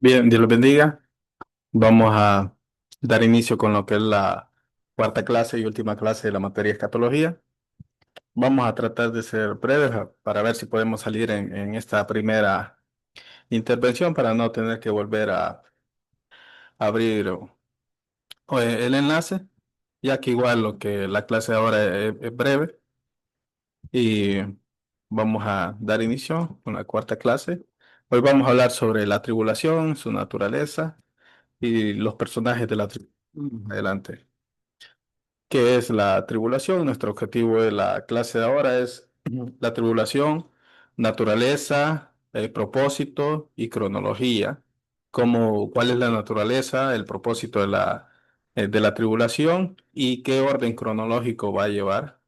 Bien, Dios los bendiga. Vamos a dar inicio con lo que es la cuarta clase y última clase de la materia escatología. Vamos a tratar de ser breves para ver si podemos salir en esta primera intervención para no tener que volver a abrir el enlace, ya que igual lo que la clase ahora es breve y vamos a dar inicio con la cuarta clase. Hoy vamos a hablar sobre la tribulación, su naturaleza y los personajes de la tribulación. Adelante. ¿Qué es la tribulación? Nuestro objetivo de la clase de ahora es la tribulación, naturaleza, propósito y cronología. ¿Cuál es la naturaleza, el propósito de la tribulación y qué orden cronológico va a llevar?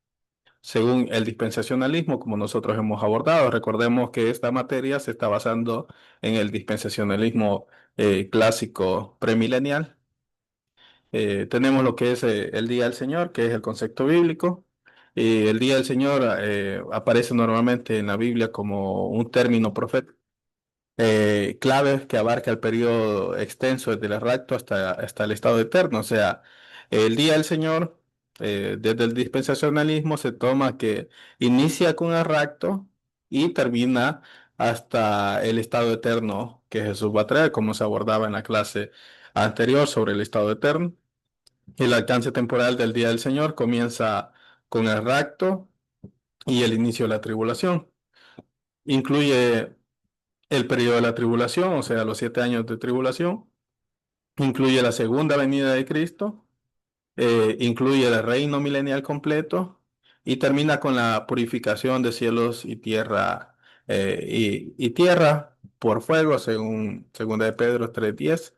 Según el dispensacionalismo, como nosotros hemos abordado, recordemos que esta materia se está basando en el dispensacionalismo clásico premilenial. Tenemos lo que es el Día del Señor, que es el concepto bíblico. Y el Día del Señor aparece normalmente en la Biblia como un término profético clave que abarca el periodo extenso desde el rapto hasta el estado eterno. O sea, el Día del Señor, desde el dispensacionalismo, se toma que inicia con el rapto y termina hasta el estado eterno que Jesús va a traer, como se abordaba en la clase anterior sobre el estado eterno. El alcance temporal del día del Señor comienza con el rapto y el inicio de la tribulación. Incluye el periodo de la tribulación, o sea, los 7 años de tribulación. Incluye la segunda venida de Cristo. Incluye el reino milenial completo. Y termina con la purificación de cielos y tierra, y tierra por fuego, según segunda de Pedro 3:10.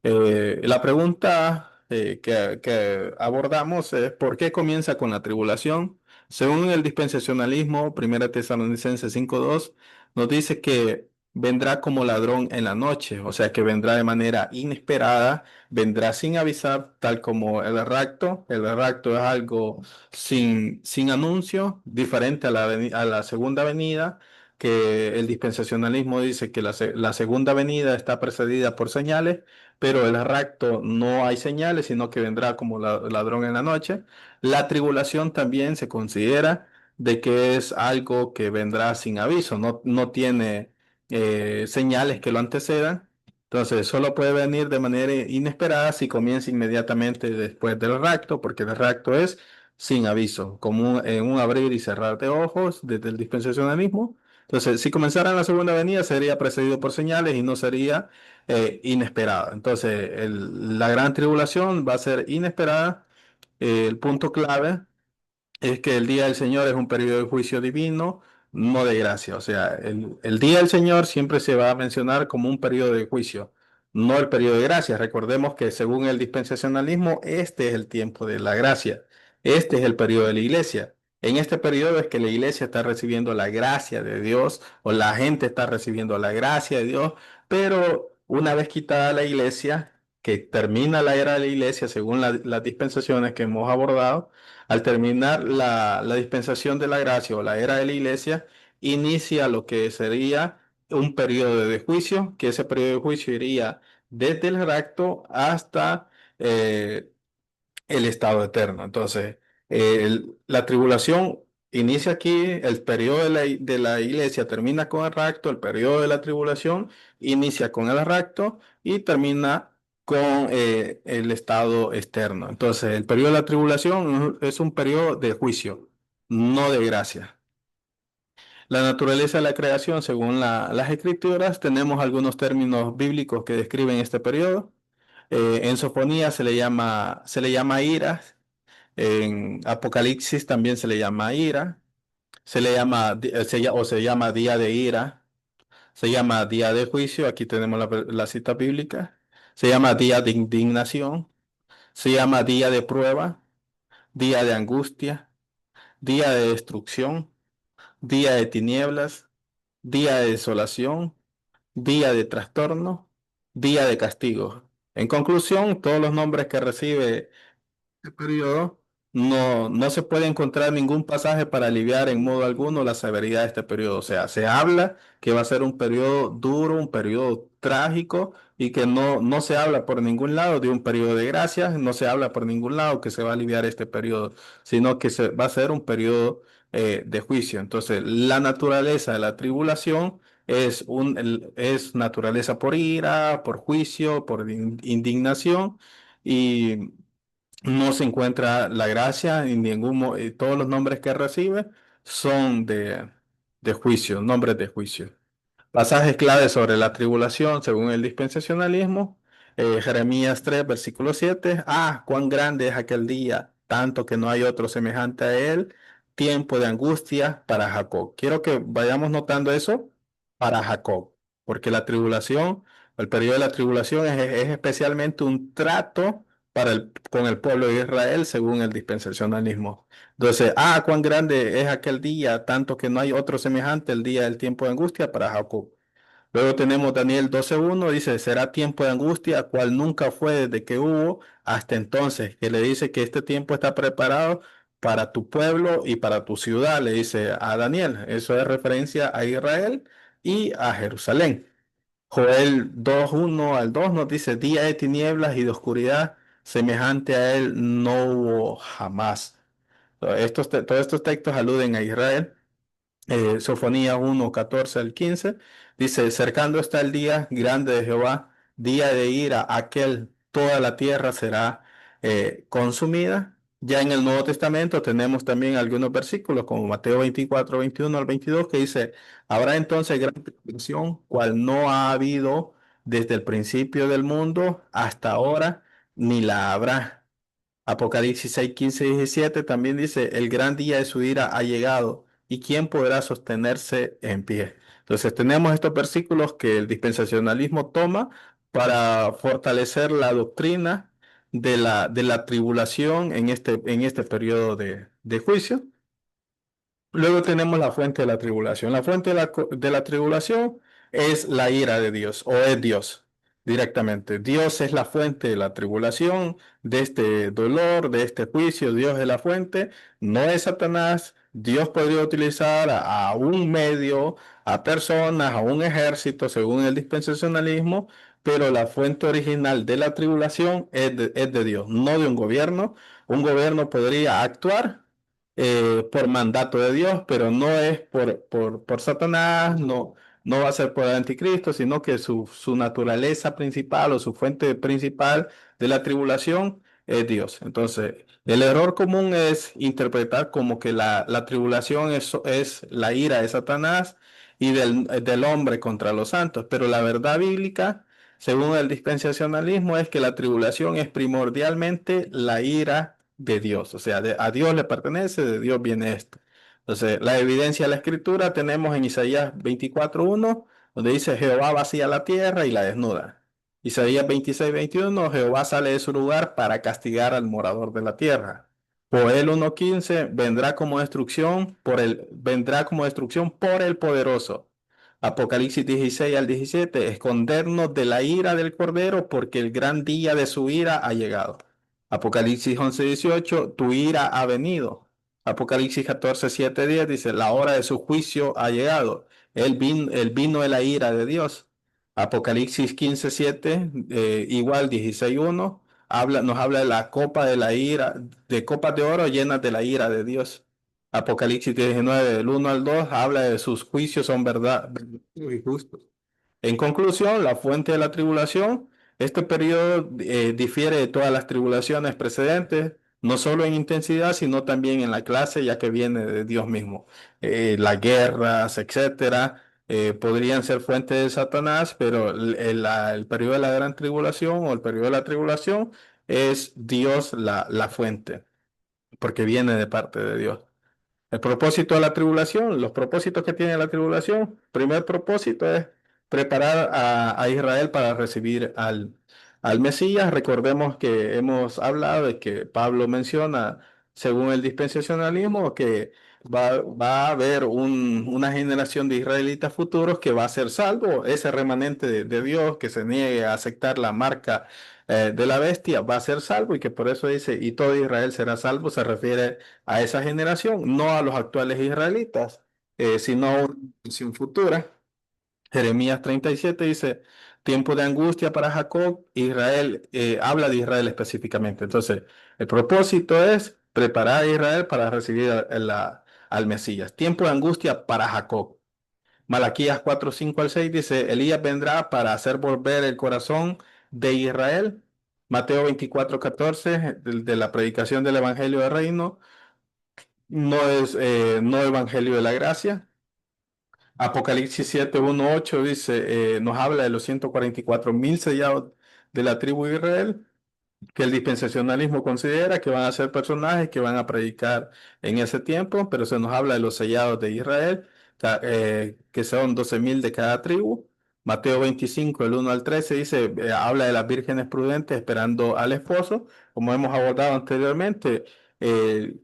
La pregunta que abordamos es ¿por qué comienza con la tribulación? Según el dispensacionalismo, 1 Tesalonicenses 5:2 nos dice que vendrá como ladrón en la noche, o sea que vendrá de manera inesperada, vendrá sin avisar, tal como el rapto. El rapto es algo sin anuncio, diferente a a la segunda venida, que el dispensacionalismo dice que la segunda venida está precedida por señales, pero el rapto no hay señales, sino que vendrá como ladrón en la noche. La tribulación también se considera de que es algo que vendrá sin aviso, no tiene señales que lo antecedan. Entonces, solo puede venir de manera inesperada si comienza inmediatamente después del rapto, porque el rapto es sin aviso, como en un abrir y cerrar de ojos desde el dispensacionalismo. Entonces, si comenzara en la segunda venida, sería precedido por señales y no sería inesperada. Entonces, la gran tribulación va a ser inesperada. El punto clave es que el día del Señor es un periodo de juicio divino, no de gracia. O sea, el día del Señor siempre se va a mencionar como un periodo de juicio, no el periodo de gracia. Recordemos que según el dispensacionalismo, este es el tiempo de la gracia. Este es el periodo de la iglesia. En este periodo es que la iglesia está recibiendo la gracia de Dios o la gente está recibiendo la gracia de Dios, pero una vez quitada la iglesia, que termina la era de la iglesia según las dispensaciones que hemos abordado, al terminar la dispensación de la gracia o la era de la iglesia, inicia lo que sería un periodo de juicio, que ese periodo de juicio iría desde el rapto hasta eh, el estado eterno. Entonces, la tribulación inicia aquí, el periodo de de la iglesia termina con el rapto, el periodo de la tribulación inicia con el rapto y termina con el estado externo. Entonces, el periodo de la tribulación es un periodo de juicio, no de gracia. La naturaleza de la creación, según las escrituras, tenemos algunos términos bíblicos que describen este periodo. En Sofonía se le llama ira, en Apocalipsis también se le llama ira, se llama día de ira, se llama día de juicio, aquí tenemos la cita bíblica, se llama día de indignación, se llama día de prueba, día de angustia, día de destrucción, día de tinieblas, día de desolación, día de trastorno, día de castigo. En conclusión, todos los nombres que recibe este periodo no se puede encontrar ningún pasaje para aliviar en modo alguno la severidad de este periodo. O sea, se habla que va a ser un periodo duro, un periodo trágico y que no se habla por ningún lado de un periodo de gracia, no se habla por ningún lado que se va a aliviar este periodo, sino que va a ser un periodo de juicio. Entonces, la naturaleza de la tribulación es naturaleza por ira, por juicio, por indignación. Y no se encuentra la gracia en todos los nombres que recibe son de juicio, nombres de juicio. Pasajes claves sobre la tribulación según el dispensacionalismo. Jeremías 3 versículo 7. Ah, cuán grande es aquel día, tanto que no hay otro semejante a él. Tiempo de angustia para Jacob. Quiero que vayamos notando eso para Jacob, porque la tribulación, el periodo de la tribulación es especialmente un trato con el pueblo de Israel según el dispensacionalismo. Entonces, ah, cuán grande es aquel día, tanto que no hay otro semejante, el día del tiempo de angustia para Jacob. Luego tenemos Daniel 12:1, dice, será tiempo de angustia, cual nunca fue desde que hubo hasta entonces, que le dice que este tiempo está preparado para tu pueblo y para tu ciudad, le dice a Daniel. Eso es referencia a Israel y a Jerusalén. Joel 2:1 al 2 nos dice, día de tinieblas y de oscuridad, semejante a él no hubo jamás. Todos estos textos aluden a Israel. Sofonías 1:14 al 15 dice, cercando está el día grande de Jehová, día de ira, aquel toda la tierra será consumida. Ya en el Nuevo Testamento tenemos también algunos versículos como Mateo 24:21 al 22 que dice, habrá entonces gran tribulación, cual no ha habido desde el principio del mundo hasta ahora, ni la habrá. Apocalipsis 6:15 y 17 también dice, el gran día de su ira ha llegado, ¿y quién podrá sostenerse en pie? Entonces tenemos estos versículos que el dispensacionalismo toma para fortalecer la doctrina de la tribulación en este periodo de juicio. Luego tenemos la fuente de la tribulación. La fuente de la tribulación es la ira de Dios o es Dios directamente. Dios es la fuente de la tribulación, de este dolor, de este juicio. Dios es la fuente, no es Satanás. Dios podría utilizar a un medio, a personas, a un ejército, según el dispensacionalismo, pero la fuente original de la tribulación es de Dios, no de un gobierno. Un gobierno podría actuar por mandato de Dios, pero no es por Satanás, no va a ser por el anticristo, sino que su naturaleza principal o su fuente principal de la tribulación es Dios. Entonces, el error común es interpretar como que la tribulación es la ira de Satanás y del hombre contra los santos, pero la verdad bíblica, según el dispensacionalismo, es que la tribulación es primordialmente la ira de Dios. O sea, a Dios le pertenece, de Dios viene esto. Entonces, la evidencia de la escritura tenemos en Isaías 24:1, donde dice, Jehová vacía la tierra y la desnuda. Isaías 26:21, Jehová sale de su lugar para castigar al morador de la tierra. Joel 1:15, vendrá como destrucción por el poderoso. Apocalipsis 16 al 17, escondernos de la ira del Cordero, porque el gran día de su ira ha llegado. Apocalipsis 11:18, tu ira ha venido. Apocalipsis 14:7-10 dice, la hora de su juicio ha llegado. El vino de la ira de Dios. Apocalipsis 15:7, igual 16:1, nos habla de la copa de la ira, de copas de oro llenas de la ira de Dios. Apocalipsis 19, del 1 al 2, habla de sus juicios son verdad, verdaderos y justos. En conclusión, la fuente de la tribulación, este periodo difiere de todas las tribulaciones precedentes, no solo en intensidad, sino también en la clase, ya que viene de Dios mismo. Las guerras, etcétera, podrían ser fuente de Satanás, pero el periodo de la gran tribulación o el periodo de la tribulación es Dios la fuente, porque viene de parte de Dios. El propósito de la tribulación, los propósitos que tiene la tribulación, primer propósito es preparar a Israel para recibir al Mesías. Recordemos que hemos hablado de que Pablo menciona, según el dispensacionalismo, que va a haber una generación de israelitas futuros que va a ser salvo, ese remanente de Dios que se niegue a aceptar la marca de la bestia va a ser salvo y que por eso dice, y todo Israel será salvo, se refiere a esa generación, no a los actuales israelitas, sino a una generación futura. Jeremías 37 dice, tiempo de angustia para Jacob, Israel, habla de Israel específicamente. Entonces, el propósito es preparar a Israel para recibir al Mesías. Tiempo de angustia para Jacob. Malaquías 4 5 al 6 dice, Elías vendrá para hacer volver el corazón de Israel. Mateo 24 14 de la predicación del Evangelio del Reino, no Evangelio de la Gracia. Apocalipsis 7 1 8 dice, nos habla de los 144.000 sellados de la tribu de Israel, que el dispensacionalismo considera que van a ser personajes que van a predicar en ese tiempo, pero se nos habla de los sellados de Israel, que son 12.000 de cada tribu. Mateo 25 el 1 al 13 dice, habla de las vírgenes prudentes esperando al esposo, como hemos abordado anteriormente,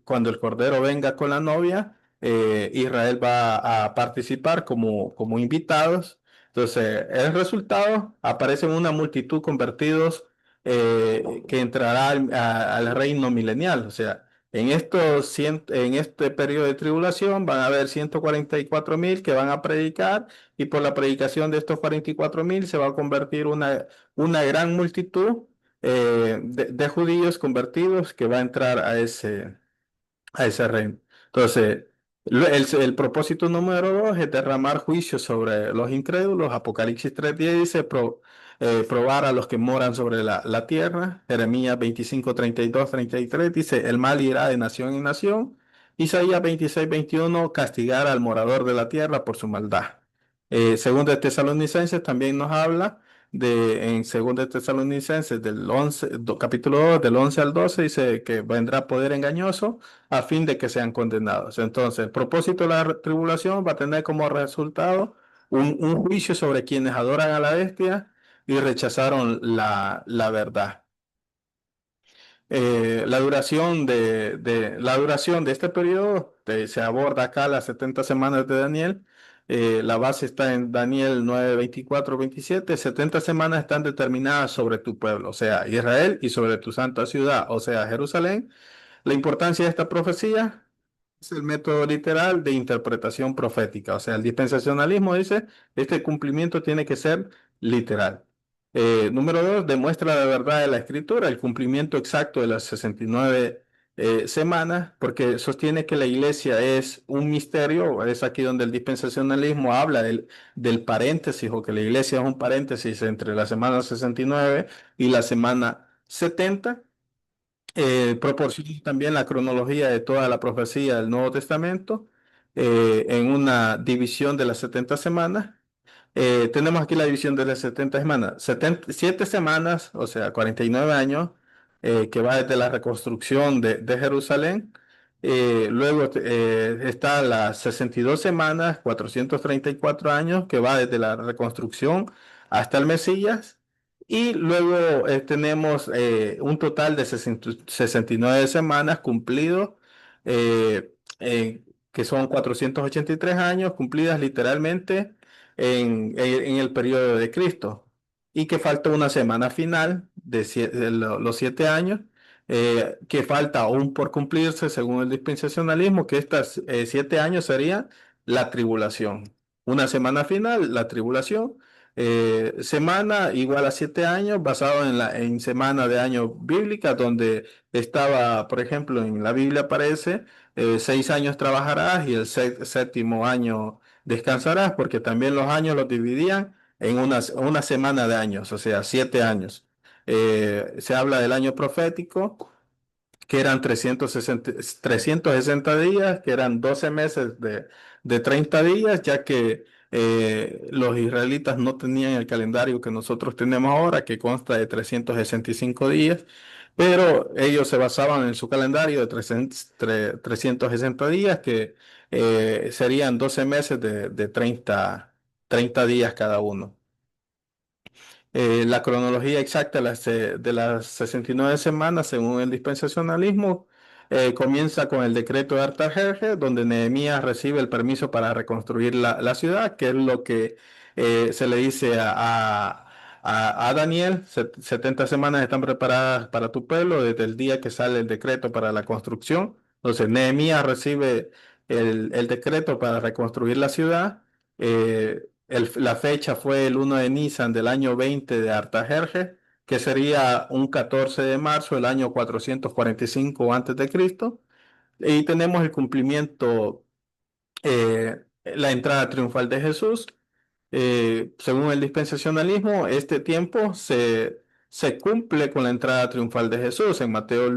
cuando el cordero venga con la novia, Israel va a participar como invitados. Entonces, el resultado, aparecen una multitud convertidos que entrará al reino milenial. O sea, en este periodo de tribulación van a haber 144.000 que van a predicar y por la predicación de estos 44.000 se va a convertir una gran multitud de judíos convertidos que va a entrar a ese reino. Entonces, el propósito número dos es derramar juicio sobre los incrédulos. Apocalipsis 3:10 dice probar a los que moran sobre la tierra. Jeremías 25 32 33 dice el mal irá de nación en nación. Isaías 26 21 castigar al morador de la tierra por su maldad. Segundo de Tesalonicenses también nos habla en segundo de Tesalonicenses del 11 capítulo 2 del 11 al 12 dice que vendrá poder engañoso a fin de que sean condenados. Entonces, el propósito de la tribulación va a tener como resultado un juicio sobre quienes adoran a la bestia y rechazaron la verdad. La duración de este periodo se aborda acá las 70 semanas de Daniel. La base está en Daniel 9 24 27. 70 semanas están determinadas sobre tu pueblo, o sea, Israel, y sobre tu santa ciudad, o sea, Jerusalén. La importancia de esta profecía es el método literal de interpretación profética. O sea, el dispensacionalismo dice, este cumplimiento tiene que ser literal. Número dos, demuestra la verdad de la escritura, el cumplimiento exacto de las 69 semanas, porque sostiene que la iglesia es un misterio. Es aquí donde el dispensacionalismo habla del paréntesis, o que la iglesia es un paréntesis entre la semana 69 y la semana 70. Proporciona también la cronología de toda la profecía del Nuevo Testamento en una división de las 70 semanas. Tenemos aquí la división de las 70 semanas. 7 semanas, o sea, 49 años, que va desde la reconstrucción de Jerusalén. Luego está las 62 semanas, 434 años, que va desde la reconstrucción hasta el Mesías. Y luego tenemos un total de 69 semanas cumplidos, que son 483 años cumplidas literalmente en el periodo de Cristo. Y que falta una semana final de los 7 años, que falta aún por cumplirse según el dispensacionalismo, que estas 7 años serían la tribulación. Una semana final, la tribulación. Semana igual a 7 años, basado en semana de año bíblica, donde estaba, por ejemplo, en la Biblia aparece 6 años trabajarás y el séptimo año descansarás, porque también los años los dividían en una semana de años, o sea, 7 años. Se habla del año profético, que eran 360 días, que eran 12 meses de 30 días, ya que los israelitas no tenían el calendario que nosotros tenemos ahora, que consta de 365 días, pero ellos se basaban en su calendario de 360 días, que serían 12 meses de 30 días cada uno. La cronología exacta de las 69 semanas, según el dispensacionalismo, comienza con el decreto de Artajerjes, donde Nehemías recibe el permiso para reconstruir la ciudad, que es lo que se le dice a Daniel, 70 semanas están preparadas para tu pueblo desde el día que sale el decreto para la construcción. Entonces, Nehemías recibe el decreto para reconstruir la ciudad. La fecha fue el 1 de Nisan del año 20 de Artajerjes, que sería un 14 de marzo del año 445 antes de Cristo. Y tenemos el cumplimiento, la entrada triunfal de Jesús. Según el dispensacionalismo, este tiempo se cumple con la entrada triunfal de Jesús en Mateo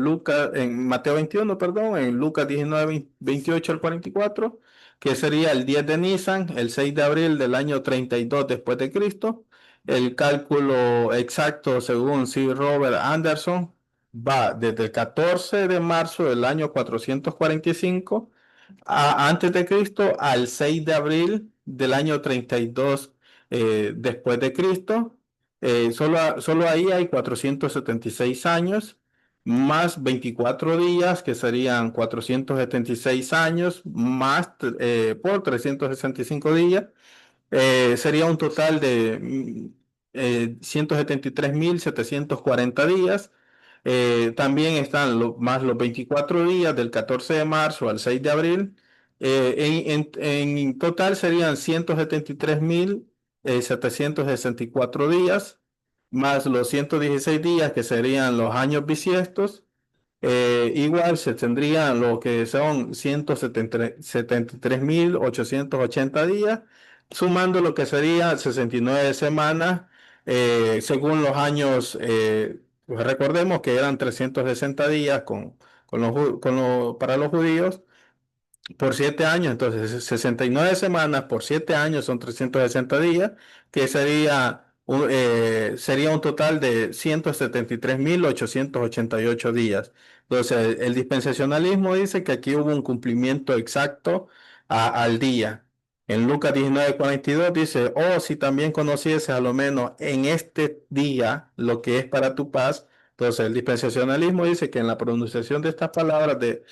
21, perdón, en Lucas 19, 28 al 44, que sería el 10 de Nisan, el 6 de abril del año 32 después de Cristo. El cálculo exacto, según Sir Robert Anderson, va desde el 14 de marzo del año 445 antes de Cristo al 6 de abril del año 32 después de Cristo. Solo ahí hay 476 años, más 24 días, que serían 476 años, más por 365 días. Sería un total de 173.740 días. También están más los 24 días del 14 de marzo al 6 de abril. En total serían 173.764 días, más los 116 días que serían los años bisiestos. Igual se tendrían lo que son 173.880 días, sumando lo que sería 69 semanas, según los años, pues recordemos que eran 360 días para los judíos por 7 años. Entonces 69 semanas por 7 años son 360 días, que sería un total de 173.888 días. Entonces el dispensacionalismo dice que aquí hubo un cumplimiento exacto al día. En Lucas 19:42 dice, oh, si también conocieses a lo menos en este día lo que es para tu paz. Entonces el dispensacionalismo dice que en la pronunciación de estas palabras de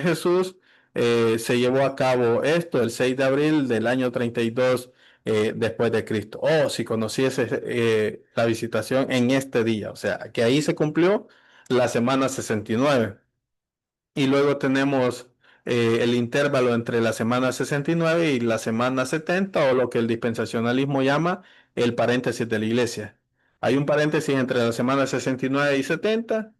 Jesús, se llevó a cabo esto el 6 de abril del año 32 después de Cristo. O si conocieses la visitación en este día, o sea, que ahí se cumplió la semana 69. Y luego tenemos el intervalo entre la semana 69 y la semana 70, o lo que el dispensacionalismo llama el paréntesis de la iglesia. Hay un paréntesis entre la semana 69 y 70.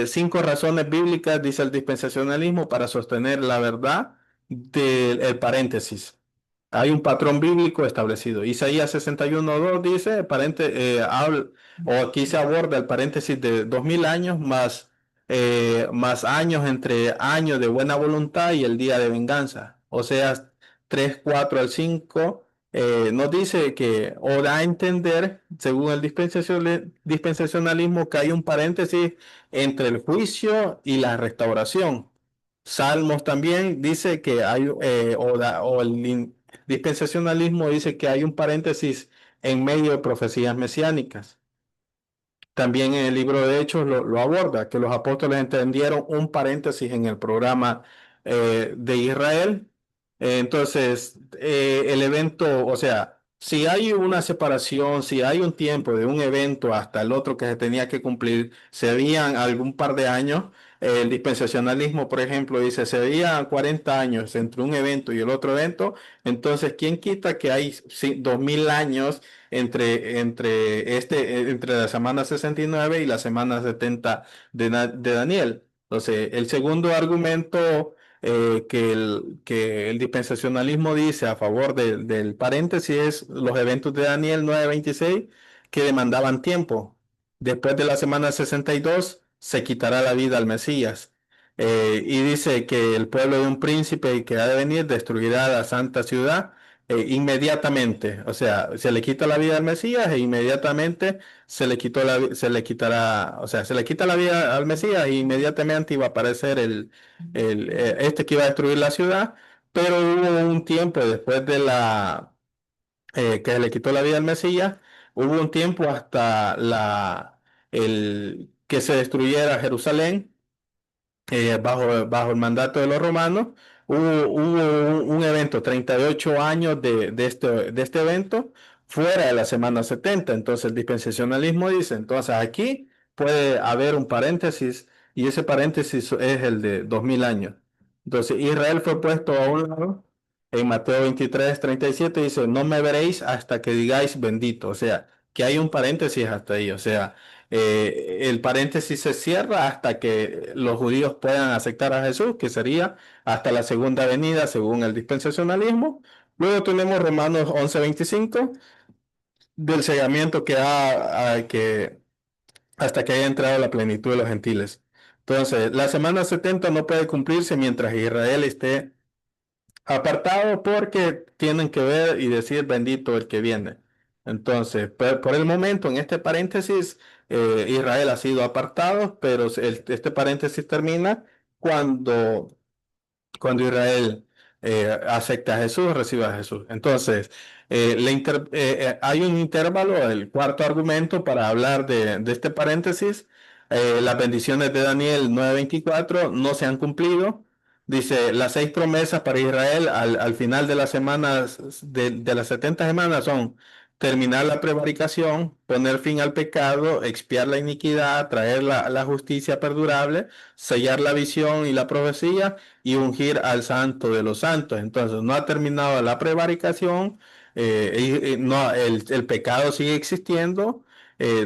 5 razones bíblicas, dice el dispensacionalismo, para sostener la verdad del paréntesis. Hay un patrón bíblico establecido. Isaías 61:2 dice, o aquí se aborda el paréntesis de 2000 años más años entre años de buena voluntad y el día de venganza. O sea, 3 4 al 5 nos dice que, o da a entender, según el dispensacionalismo, que hay un paréntesis entre el juicio y la restauración. Salmos también dice que hay, o el dispensacionalismo dice que hay un paréntesis en medio de profecías mesiánicas. También en el libro de Hechos lo aborda, que los apóstoles entendieron un paréntesis en el programa de Israel. Entonces, el evento, o sea, si hay una separación, si hay un tiempo de un evento hasta el otro que se tenía que cumplir, se veían algún par de años. El dispensacionalismo, por ejemplo, dice, se veían 40 años entre un evento y el otro evento. Entonces, ¿quién quita que hay 2000 años entre la semana 69 y la semana 70 de Daniel? Entonces, el segundo argumento que el dispensacionalismo dice a favor del paréntesis es los eventos de Daniel 9:26, que demandaban tiempo. Después de la semana 62 se quitará la vida al Mesías. Y dice que el pueblo de un príncipe que ha de venir destruirá la santa ciudad inmediatamente. O sea, se le quita la vida al Mesías e inmediatamente se le quitará, o sea, se le quita la vida al Mesías e inmediatamente iba a aparecer este que iba a destruir la ciudad. Pero hubo un tiempo después que se le quitó la vida al Mesías, hubo un tiempo hasta el que se destruyera Jerusalén bajo el mandato de los romanos. Hubo un evento, 38 años de este evento. fuera de la semana 70. Entonces el dispensacionalismo dice, entonces aquí puede haber un paréntesis y ese paréntesis es el de 2000 años. Entonces Israel fue puesto a un lado. En Mateo 23:37 dice, no me veréis hasta que digáis bendito. O sea, que hay un paréntesis hasta ahí. O sea, el paréntesis se cierra hasta que los judíos puedan aceptar a Jesús, que sería hasta la segunda venida según el dispensacionalismo. Luego tenemos Romanos 11:25 del sellamiento que hasta que haya entrado la plenitud de los gentiles. Entonces, la semana 70 no puede cumplirse mientras Israel esté apartado porque tienen que ver y decir bendito el que viene. Entonces, por el momento, en este paréntesis, Israel ha sido apartado, pero este paréntesis termina cuando Israel acepta a Jesús, recibe a Jesús. Entonces, hay un intervalo, el cuarto argumento para hablar de este paréntesis. Las bendiciones de Daniel 9:24 no se han cumplido. Dice, las 6 promesas para Israel al final de las semanas, de las 70 semanas son terminar la prevaricación, poner fin al pecado, expiar la iniquidad, traer la justicia perdurable, sellar la visión y la profecía y ungir al santo de los santos. Entonces, no ha terminado la prevaricación, no, el pecado sigue existiendo,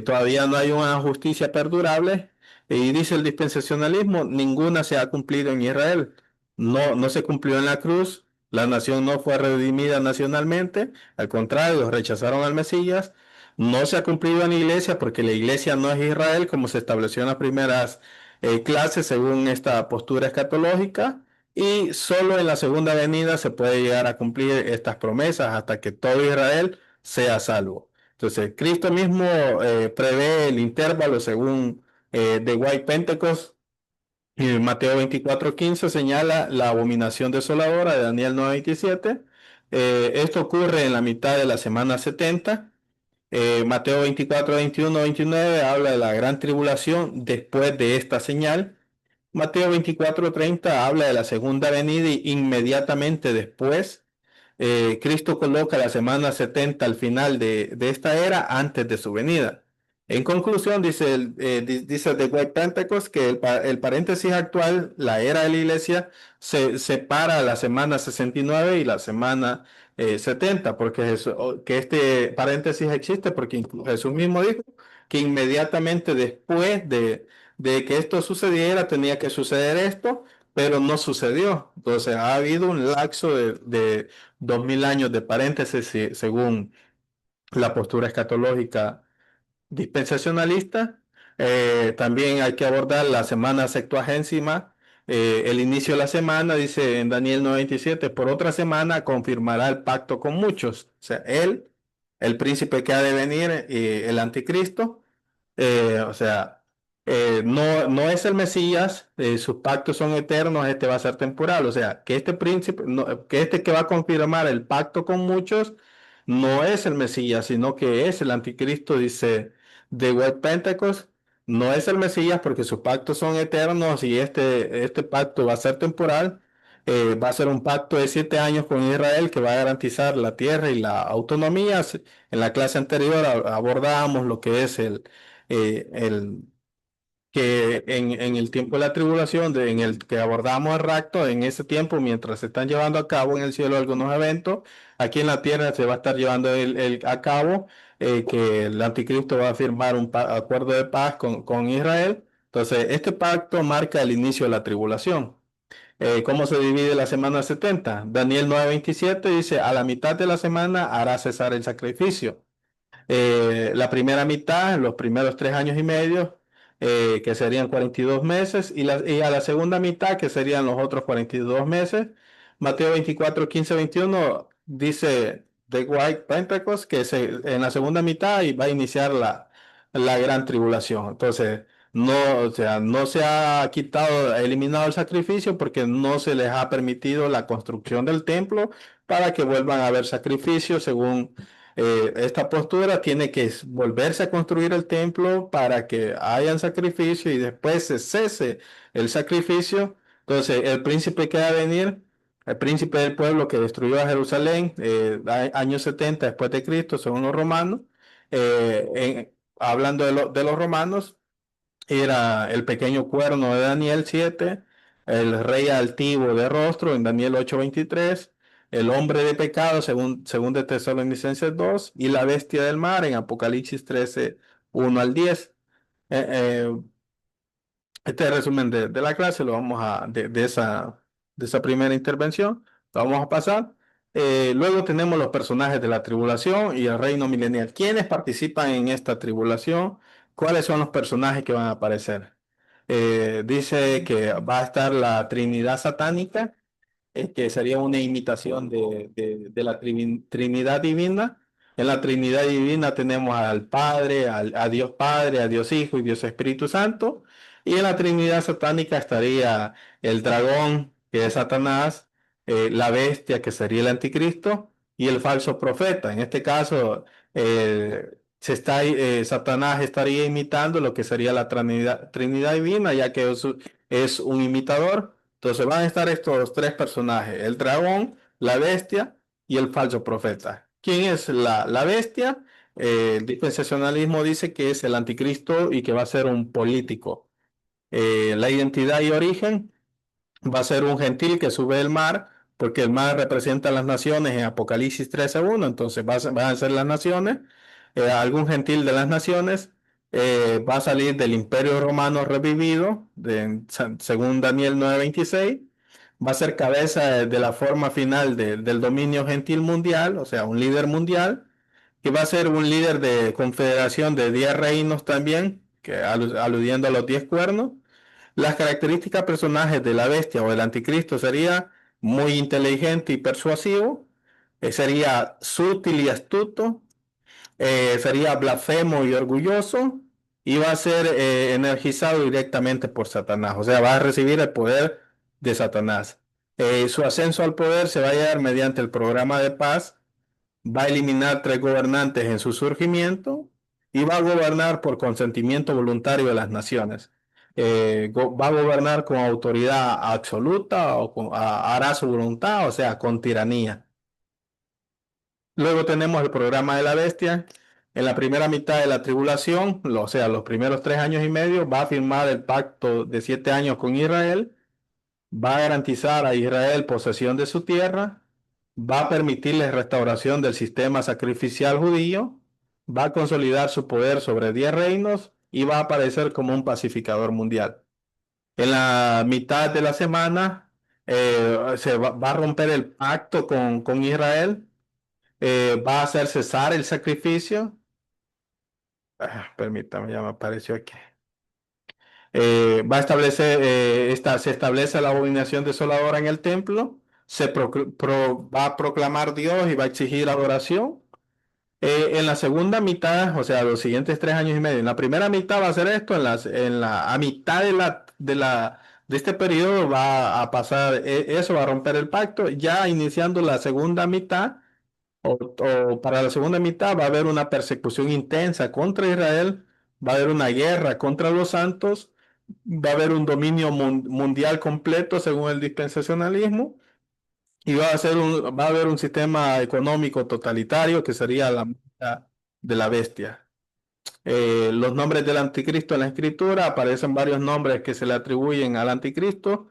todavía no hay una justicia perdurable, y dice el dispensacionalismo, ninguna se ha cumplido en Israel. No, no se cumplió en la cruz, la nación no fue redimida nacionalmente, al contrario, rechazaron al Mesías. No se ha cumplido en la iglesia porque la iglesia no es Israel, como se estableció en las primeras clases según esta postura escatológica. Y solo en la segunda venida se puede llegar a cumplir estas promesas hasta que todo Israel sea salvo. Entonces, Cristo mismo prevé el intervalo según The White Pentecost. Y Mateo 24:15 señala la abominación desoladora de Daniel 9:27. Esto ocurre en la mitad de la semana 70. Mateo 24:21-29 habla de la gran tribulación después de esta señal. Mateo 24:30 habla de la segunda venida y inmediatamente después Cristo coloca la semana 70 al final de esta era antes de su venida. En conclusión, dice The White Pentecost que el paréntesis actual, la era de la iglesia, se separa la semana 69 y la semana 70, que este paréntesis existe porque Jesús mismo dijo que inmediatamente después de que esto sucediera tenía que suceder esto, pero no sucedió. Entonces ha habido un lapso de 2000 años de paréntesis, según la postura escatológica dispensacionalista. También hay que abordar la semana sextuagésima, el inicio de la semana, dice en Daniel 9:27, por otra semana confirmará el pacto con muchos. O sea, él, el príncipe que ha de venir, el anticristo, o sea, no es el Mesías, sus pactos son eternos, este va a ser temporal. O sea, que este príncipe, que este que va a confirmar el pacto con muchos, no es el Mesías, sino que es el anticristo, dice de White Pentecost. No es el Mesías porque sus pactos son eternos y este pacto va a ser temporal. Va a ser un pacto de 7 años con Israel que va a garantizar la tierra y la autonomía. En la clase anterior abordábamos lo que es el que en el tiempo de la tribulación, en el que abordamos el rapto, en ese tiempo, mientras se están llevando a cabo en el cielo algunos eventos, aquí en la tierra se va a estar llevando a cabo que el anticristo va a firmar un acuerdo de paz con Israel. Entonces, este pacto marca el inicio de la tribulación. ¿Cómo se divide la semana 70? Daniel 9:27 dice, a la mitad de la semana hará cesar el sacrificio. La primera mitad, los primeros 3 años y medio, que serían 42 meses, y a la segunda mitad, que serían los otros 42 meses. Mateo 24:15-21 dice The White Pentecost que en la segunda mitad y va a iniciar la gran tribulación. Entonces, no, o sea, no se ha eliminado el sacrificio porque no se les ha permitido la construcción del templo para que vuelvan a haber sacrificios según esta postura. Tiene que volverse a construir el templo para que hayan sacrificio y después se cese el sacrificio. Entonces, el príncipe que va a venir el príncipe del pueblo que destruyó a Jerusalén, años 70 después de Cristo, según los romanos. Hablando de los romanos, era el pequeño cuerno de Daniel 7, el rey altivo de rostro en Daniel 8:23, el hombre de pecado según de Tesalonicenses 2 y la bestia del mar en Apocalipsis 13, 1 al 10. Eh, eh, este resumen de la clase lo vamos de esa primera intervención, lo vamos a pasar. Luego tenemos los personajes de la tribulación y el reino milenial. ¿Quiénes participan en esta tribulación? ¿Cuáles son los personajes que van a aparecer? Dice que va a estar la Trinidad satánica, que sería una imitación de la Trinidad divina. En la Trinidad divina tenemos al Padre, a Dios Padre, a Dios Hijo y Dios Espíritu Santo. Y en la Trinidad satánica estaría el dragón, que es Satanás, la bestia, que sería el anticristo, y el falso profeta. En este caso, Satanás estaría imitando lo que sería la Trinidad divina, ya que es un imitador. Entonces van a estar estos tres personajes, el dragón, la bestia y el falso profeta. ¿Quién es la bestia? El dispensacionalismo dice que es el anticristo y que va a ser un político. La identidad y origen va a ser un gentil que sube el mar, porque el mar representa a las naciones en Apocalipsis 13:1, entonces van a ser las naciones, algún gentil de las naciones, va a salir del imperio romano revivido, según Daniel 9:26, va a ser cabeza de la forma final del dominio gentil mundial, o sea, un líder mundial, que va a ser un líder de confederación de 10 reinos también, que aludiendo a los 10 cuernos. Las características personajes de la bestia o del anticristo sería muy inteligente y persuasivo, sería sutil y astuto, sería blasfemo y orgulloso, y va a ser energizado directamente por Satanás, o sea, va a recibir el poder de Satanás. Su ascenso al poder se va a dar mediante el programa de paz, va a eliminar tres gobernantes en su surgimiento y va a gobernar por consentimiento voluntario de las naciones. Va a gobernar con autoridad absoluta o hará su voluntad, o sea, con tiranía. Luego tenemos el programa de la bestia. En la primera mitad de la tribulación, o sea, los primeros 3 años y medio, va a firmar el pacto de 7 años con Israel, va a garantizar a Israel posesión de su tierra, va a permitirles restauración del sistema sacrificial judío, va a consolidar su poder sobre 10 reinos y va a aparecer como un pacificador mundial. En la mitad de la semana va a romper el pacto con Israel, va a hacer cesar el sacrificio. Permítame, ya me apareció aquí. Va a establecer, se establece la abominación desoladora en el templo, va a proclamar Dios y va a exigir adoración. En la segunda mitad, o sea, los siguientes 3 años y medio, en la primera mitad va a ser esto, a mitad de este periodo va a pasar eso, va a romper el pacto, ya iniciando la segunda mitad, o para la segunda mitad va a haber una persecución intensa contra Israel, va a haber una guerra contra los santos, va a haber un dominio mundial completo según el dispensacionalismo y va a haber un sistema económico totalitario que sería la marca de la bestia. Los nombres del anticristo en la escritura, aparecen varios nombres que se le atribuyen al anticristo.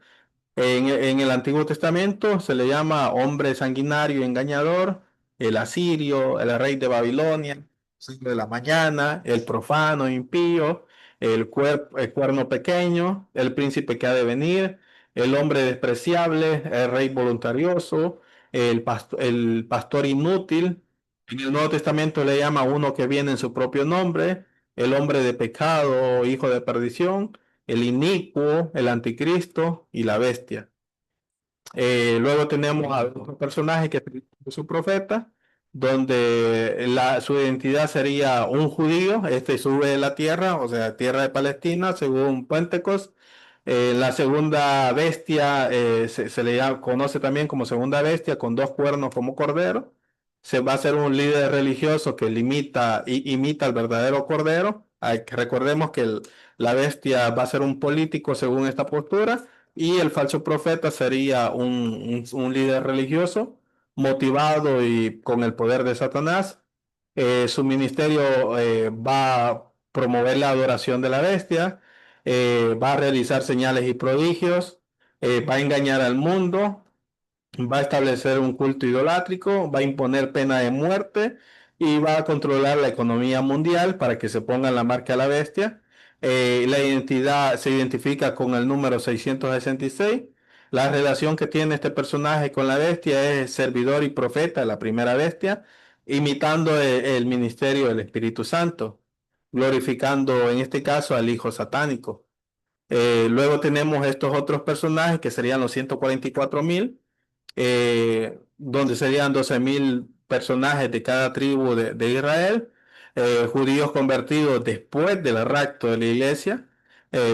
En el Antiguo Testamento se le llama hombre sanguinario y engañador, el asirio, el rey de Babilonia, siglo de la mañana, el profano impío, el cuerno pequeño, el príncipe que ha de venir, el hombre despreciable, el rey voluntarioso, el pastor inútil. En el Nuevo Testamento le llama a uno que viene en su propio nombre, el hombre de pecado, hijo de perdición, el inicuo, el anticristo y la bestia. Luego tenemos a otro personaje que es su profeta, donde su identidad sería un judío, este sube de la tierra, o sea, tierra de Palestina, según Pentecostés. La segunda bestia se le conoce también como segunda bestia, con dos cuernos como cordero. Se va a ser un líder religioso que imita al verdadero cordero. Recordemos que la bestia va a ser un político según esta postura. y el falso profeta sería un líder religioso motivado y con el poder de Satanás. Su ministerio va a promover la adoración de la bestia, va a realizar señales y prodigios, va a engañar al mundo, va a establecer un culto idolátrico, va a imponer pena de muerte y va a controlar la economía mundial para que se ponga la marca a la bestia. La identidad se identifica con el número 666. La relación que tiene este personaje con la bestia es servidor y profeta, la primera bestia, imitando el ministerio del Espíritu Santo, glorificando en este caso al Hijo satánico. Luego tenemos estos otros personajes que serían los 144.000, donde serían 12.000 personajes de cada tribu de Israel, judíos convertidos después del rapto de la iglesia,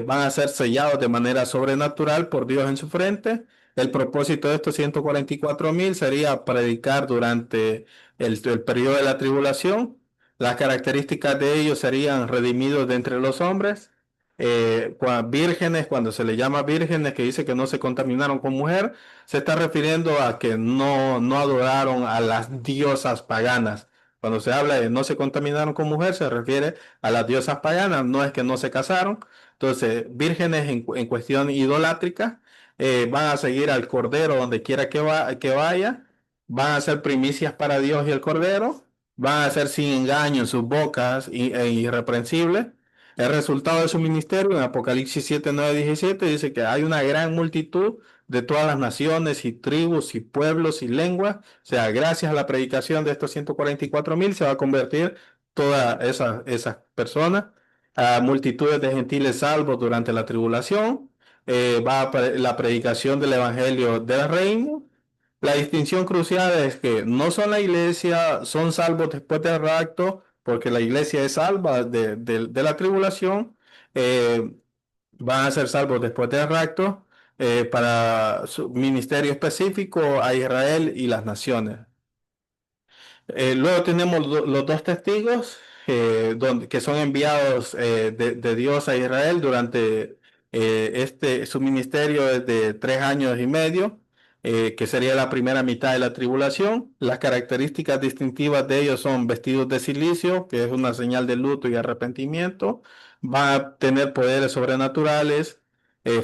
van a ser sellados de manera sobrenatural por Dios en su frente. El propósito de estos 144.000 sería predicar durante el periodo de la tribulación. Las características de ellos serían redimidos de entre los hombres, vírgenes, cuando se les llama vírgenes, que dice que no se contaminaron con mujer, se está refiriendo a que no adoraron a las diosas paganas. Cuando se habla de no se contaminaron con mujer, se refiere a las diosas paganas, no es que no se casaron. Entonces, vírgenes en cuestión idolátrica, van a seguir al Cordero donde quiera que vaya, van a ser primicias para Dios y el Cordero, van a ser sin engaño en sus bocas e irreprensibles. El resultado de su ministerio en Apocalipsis 7, 9, 17 dice que hay una gran multitud de todas las naciones y tribus y pueblos y lenguas. O sea, gracias a la predicación de estos 144.000 se va a convertir todas esas personas a multitudes de gentiles salvos durante la tribulación. La predicación del evangelio del reino. La distinción crucial es que no son la iglesia, son salvos después del rapto, porque la iglesia es salva de la tribulación. eh, Van a ser salvos después del rapto, para su ministerio específico a Israel y las naciones. Luego tenemos los dos testigos, que son enviados de Dios a Israel durante su ministerio es de 3 años y medio, que sería la primera mitad de la tribulación. Las características distintivas de ellos son vestidos de silicio, que es una señal de luto y arrepentimiento. Van a tener poderes sobrenaturales,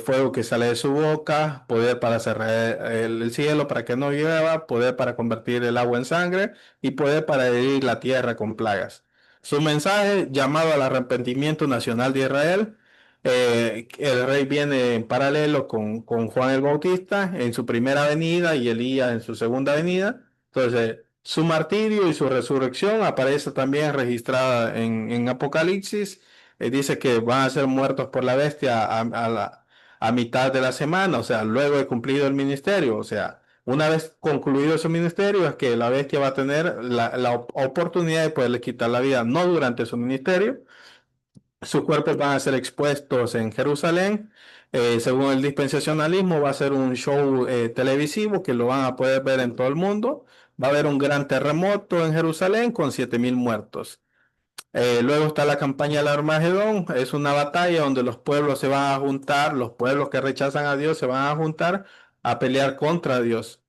fuego que sale de su boca, poder para cerrar el cielo para que no llueva, poder para convertir el agua en sangre y poder para herir la tierra con plagas. Su mensaje, llamado al arrepentimiento nacional de Israel. El rey viene en paralelo con Juan el Bautista en su primera venida y Elías en su segunda venida. Entonces, su martirio y su resurrección aparece también registrada en Apocalipsis. Dice que van a ser muertos por la bestia a mitad de la semana, o sea, luego de cumplido el ministerio, o sea, una vez concluido su ministerio, es que la bestia va a tener la oportunidad de poderle quitar la vida, no durante su ministerio. Sus cuerpos van a ser expuestos en Jerusalén. Según el dispensacionalismo, va a ser un show televisivo que lo van a poder ver en todo el mundo. Va a haber un gran terremoto en Jerusalén con 7.000 muertos. Luego está la campaña del Armagedón, es una batalla donde los pueblos se van a juntar, los pueblos que rechazan a Dios se van a juntar a pelear contra Dios.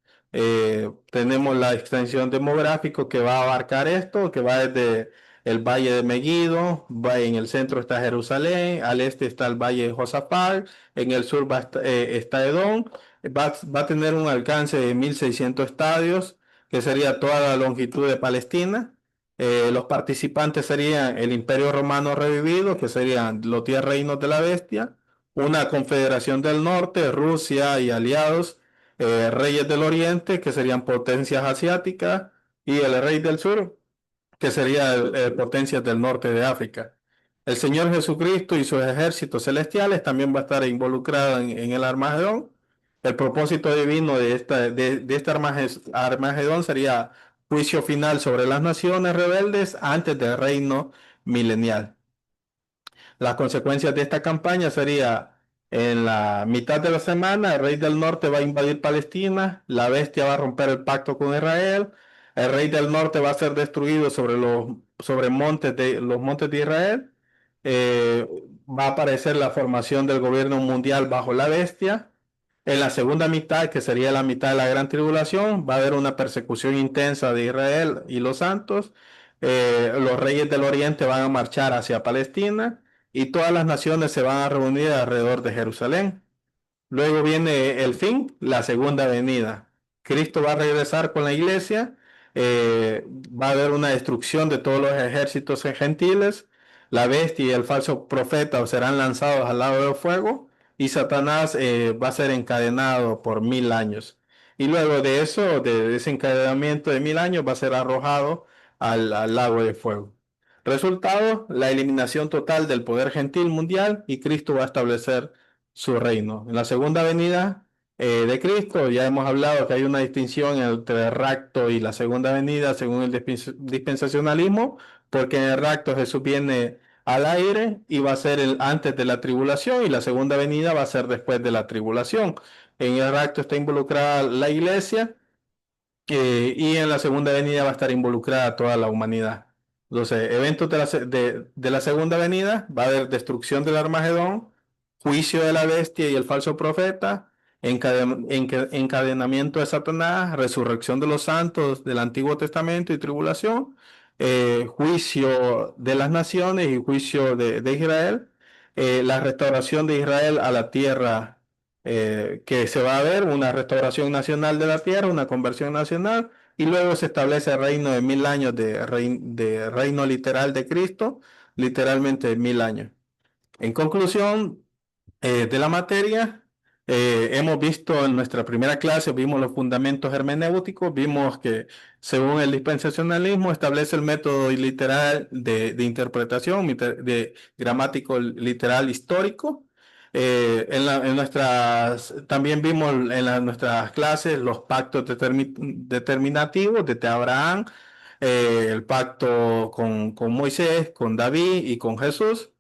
Tenemos la extensión demográfica que va a abarcar esto, que va desde el valle de Megiddo, en el centro está Jerusalén, al este está el valle de Josafat, en el sur está Edom. Va a tener un alcance de 1.600 estadios, que sería toda la longitud de Palestina. Los participantes serían el Imperio Romano revivido, que serían los 10 reinos de la bestia, una confederación del norte, Rusia y aliados, reyes del oriente, que serían potencias asiáticas, y el rey del sur, que sería potencias del norte de África. El Señor Jesucristo y sus ejércitos celestiales también va a estar involucrado en el Armagedón. El propósito divino de este Armagedón sería juicio final sobre las naciones rebeldes antes del reino milenial. Las consecuencias de esta campaña sería en la mitad de la semana, el rey del norte va a invadir Palestina, la bestia va a romper el pacto con Israel, el rey del norte va a ser destruido sobre los montes de Israel. Va a aparecer la formación del gobierno mundial bajo la bestia. En la segunda mitad, que sería la mitad de la gran tribulación, va a haber una persecución intensa de Israel y los santos. Los reyes del oriente van a marchar hacia Palestina y todas las naciones se van a reunir alrededor de Jerusalén. Luego viene el fin, la segunda venida. Cristo va a regresar con la iglesia, va a haber una destrucción de todos los ejércitos gentiles, la bestia y el falso profeta serán lanzados al lago de fuego y Satanás va a ser encadenado por 1000 años. Y luego de eso, de ese encadenamiento de 1000 años, va a ser arrojado al lago de fuego. Resultado, la eliminación total del poder gentil mundial y Cristo va a establecer su reino. En la segunda venida de Cristo ya hemos hablado que hay una distinción entre el rapto y la segunda venida según el dispensacionalismo, porque en el rapto Jesús viene al aire y va a ser el antes de la tribulación y la segunda venida va a ser después de la tribulación. En el rapto está involucrada la iglesia y en la segunda venida va a estar involucrada toda la humanidad. Entonces, eventos de la segunda venida, va a haber destrucción del Armagedón, juicio de la bestia y el falso profeta, encadenamiento de Satanás, resurrección de los santos del Antiguo Testamento y tribulación, juicio de las naciones y juicio de Israel, la restauración de Israel a la tierra que se va a ver una restauración nacional de la tierra, una conversión nacional, y luego se establece el reino de 1000 años de reino literal de Cristo, literalmente de 1000 años. En conclusión, de la materia. Hemos visto en nuestra primera clase, vimos los fundamentos hermenéuticos, vimos que según el dispensacionalismo establece el método literal de interpretación, de gramático literal histórico. En nuestras, también vimos en nuestras clases los pactos determinativos de Abraham, el pacto con Moisés, con David y con Jesús.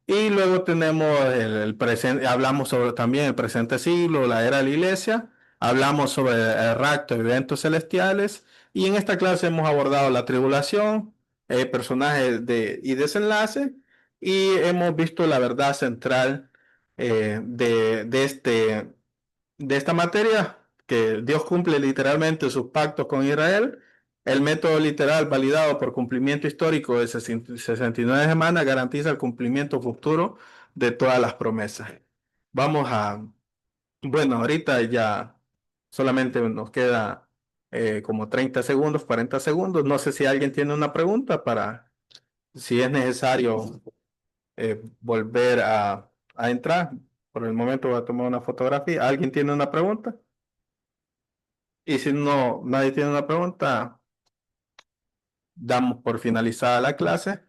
Y luego tenemos el presente, hablamos sobre también el presente siglo, la era de la iglesia, hablamos sobre el rapto, eventos celestiales, y en esta clase hemos abordado la tribulación, personajes y desenlace, y hemos visto la verdad central de esta materia, que Dios cumple literalmente sus pactos con Israel. El método literal validado por cumplimiento histórico de 69 semanas garantiza el cumplimiento futuro de todas las promesas. Vamos a, bueno, ahorita ya solamente nos queda como 30 segundos, 40 segundos. No sé si alguien tiene una pregunta para, si es necesario volver a entrar. Por el momento voy a tomar una fotografía. ¿Alguien tiene una pregunta? Y si no, nadie tiene una pregunta, damos por finalizada la clase.